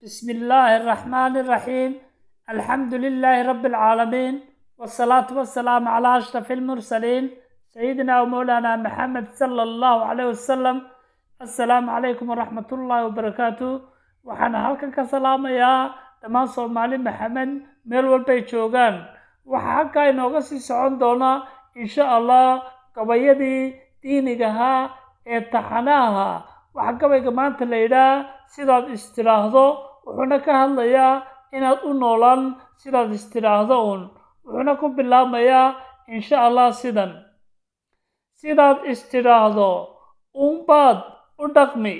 بسم الله الرحمن الرحيم. الحمد لله رب العالمين، والصلاة والسلام على أشرف المرسلين سيدنا ومولانا محمد صلى الله عليه وسلم. السلام عليكم ورحمة الله وبركاته. وحنا هلكن كسلام يا دمان صومالي محمد ميل والبي جوغان. waxa halkaa inooga sii socon doona insha allah gabayadii diiniga ahaa ee taxanaha. waxa gabayga maanta la yidhaa sidaad istiraahdo, wuxuuna ka hadlayaa inaad u noolaan sidaad istiraahdo uun. wuxuuna ku bilaabmayaa insha allah sidaad istiraahdo uunbaad u dhaqmi,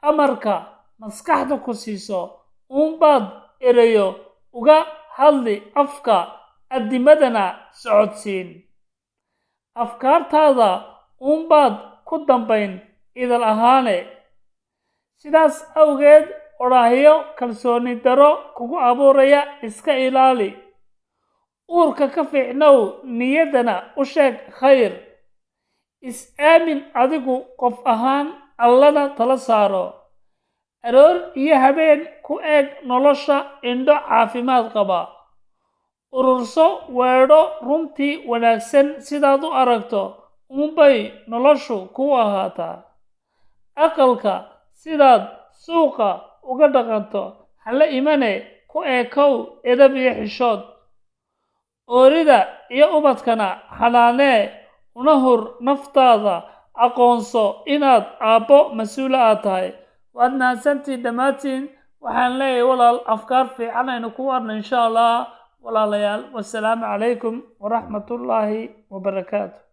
amarka maskaxda ku siiso uunbaad erayo uga hadli afka, adimadana socodsiin. afkaartaada uunbaad ku dambayn idil ahaane. sidaas awgeed odhaahyo kalsooni daro kugu abuuraya iska ilaali. uurka ka fiicnow, niyaddana u sheeg khayr. is-aamin adigu qof ahaan, allana tala saaro. aroor iyo habeen ku eeg nolosha indho caafimaad qaba. ururso weedho runtii wanaagsan, sidaad u aragto uunbay noloshu kuu ahaataa. aqalka sidaad suuqa uga dhaqanto hala imane, ku eekow edab iyo xishood. oorida iyo ubadkana xanaanee, una hur naftaada. aqoonso inaad aabbo mas-uula aad tahay. waad mahadsantiin dhammaantiin. waxaan leeyahay walaal, afkaar fiican aynu ku warna insha allah walaalayaal. wasalaamu calaykum waraxmatullaahi wabarakaatu.